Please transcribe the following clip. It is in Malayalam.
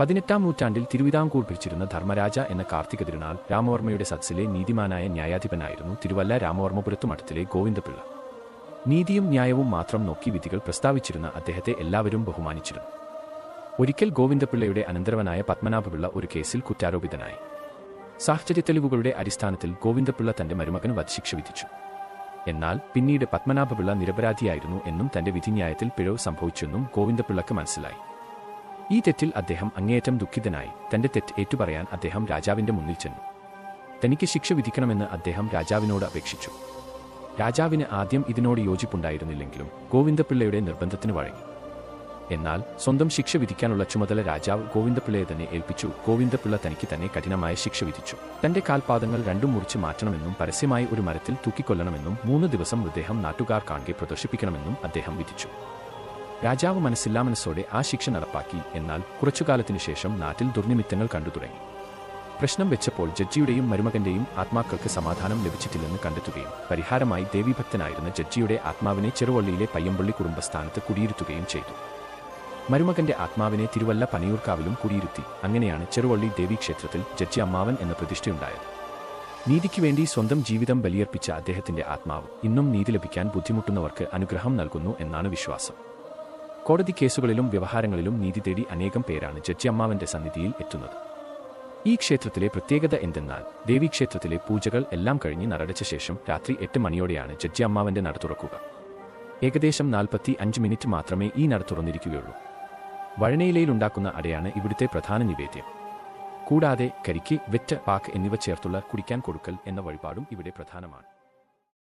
18-ാം നൂറ്റാണ്ടിൽ തിരുവിതാംകൂർ ഭരിച്ചിരുന്ന ധർമ്മരാജ എന്ന കാർത്തിക തിരുനാൾ രാമവർമ്മയുടെ സദസ്സിലെ നീതിമാനായ ന്യായാധിപനായിരുന്നു തിരുവല്ല രാമവർമ്മപുരത്തു മഠത്തിലെ ഗോവിന്ദപിള്ള. നീതിയും ന്യായവും മാത്രം നോക്കി വിധികൾ പ്രസ്താവിച്ചിരുന്ന അദ്ദേഹത്തെ എല്ലാവരും ബഹുമാനിച്ചിരുന്നു. ഒരിക്കൽ ഗോവിന്ദപിള്ളയുടെ അനന്തരവനായ പത്മനാഭപിള്ള ഒരു കേസിൽ കുറ്റാരോപിതനായി. സാഹചര്യത്തെളിവുകളുടെ അടിസ്ഥാനത്തിൽ ഗോവിന്ദപിള്ള തന്റെ മരുമകന് വധശിക്ഷ വിധിച്ചു. എന്നാൽ പിന്നീട് പത്മനാഭപിള്ള നിരപരാധിയായിരുന്നു എന്നും തന്റെ വിധിന്യായത്തിൽ പിഴവ് സംഭവിച്ചെന്നും ഗോവിന്ദപിള്ളക്ക് മനസ്സിലായി. ഈ തെറ്റിൽ അദ്ദേഹം അങ്ങേയറ്റം ദുഃഖിതനായി. തന്റെ തെറ്റ് ഏറ്റുപറയാൻ അദ്ദേഹം രാജാവിന്റെ മുന്നിൽ ചെന്നു. തനിക്ക് ശിക്ഷ വിധിക്കണമെന്ന് അദ്ദേഹം രാജാവിനോട് അപേക്ഷിച്ചു. രാജാവിന് ആദ്യം ഇതിനോട് യോജിപ്പുണ്ടായിരുന്നില്ലെങ്കിലും ഗോവിന്ദപിള്ളയുടെ നിർബന്ധത്തിന് വഴങ്ങി. എന്നാൽ സ്വന്തം ശിക്ഷ വിധിക്കാനുള്ള ചുമതല രാജാവ് ഗോവിന്ദപിള്ളയെ തന്നെ ഏൽപ്പിച്ചു. ഗോവിന്ദപിള്ള തനിക്ക് തന്നെ കഠിനമായ ശിക്ഷ വിധിച്ചു. തന്റെ കാൽപാദങ്ങൾ രണ്ടും മുറിച്ച് മാറ്റണമെന്നും പരസ്യമായി ഒരു മരത്തിൽ തൂക്കിക്കൊല്ലണമെന്നും 3 ദിവസം മൃതദേഹം നാട്ടുകാർ കാണെ പ്രദർശിപ്പിക്കണമെന്നും അദ്ദേഹം വിധിച്ചു. രാജാവ് മനസ്സില്ലാമനസ്സോടെ ആ ശിക്ഷ നടപ്പാക്കി. എന്നാൽ കുറച്ചുകാലത്തിനു ശേഷം നാട്ടിൽ ദുർനിമിത്തങ്ങൾ കണ്ടു തുടങ്ങി. പ്രശ്നം വെച്ചപ്പോൾ ജഡ്ജിയുടെയും മരുമകന്റെയും ആത്മാക്കൾക്ക് സമാധാനം ലഭിച്ചിട്ടില്ലെന്ന് കണ്ടെത്തുകയും പരിഹാരമായി ദേവീഭക്തനായിരുന്ന ജഡ്ജിയുടെ ആത്മാവിനെ ചെറുവള്ളിയിലെ പയ്യമ്പള്ളി കുടുംബസ്ഥാനത്ത് കുടിയിരുത്തുകയും ചെയ്തു. മരുമകന്റെ ആത്മാവിനെ തിരുവല്ല പനയൂർക്കാവിലും കുടിയിരുത്തി. അങ്ങനെയാണ് ചെറുവള്ളി ദേവീക്ഷേത്രത്തിൽ ജഡ്ജി അമ്മാവൻ എന്ന പ്രതിഷ്ഠയുണ്ടായത്. നീതിക്ക് വേണ്ടി സ്വന്തം ജീവിതം ബലിയർപ്പിച്ച അദ്ദേഹത്തിന്റെ ആത്മാവ് ഇന്നും നീതി ലഭിക്കാൻ ബുദ്ധിമുട്ടുന്നവർക്ക് അനുഗ്രഹം നൽകുന്നു എന്നാണ് വിശ്വാസം. കോടതി കേസുകളിലും വ്യവഹാരങ്ങളിലും നീതി തേടി അനേകം പേരാണ് ജഡ്ജി അമ്മാവന്റെ സന്നിധിയിൽ എത്തുന്നത്. ഈ ക്ഷേത്രത്തിലെ പ്രത്യേകത എന്തെന്നാൽ ദേവീക്ഷേത്രത്തിലെ പൂജകൾ എല്ലാം കഴിഞ്ഞ് നടയടച്ച ശേഷം രാത്രി 8 മണിയോടെയാണ് ജഡ്ജി അമ്മാവന്റെ നട തുറക്കുക. ഏകദേശം 45 മിനിറ്റ് മാത്രമേ ഈ നട തുറന്നിരിക്കുകയുള്ളൂ. വഴനയിലയിലുണ്ടാക്കുന്ന അടയാണ് ഇവിടുത്തെ പ്രധാന നിവേദ്യം. കൂടാതെ കരിക്ക്, വെറ്റ്, പാക്ക് എന്നിവ ചേർത്തുള്ള കുടിക്കാൻ കൊടുക്കൽ എന്ന വഴിപാടും ഇവിടെ പ്രധാനമാണ്.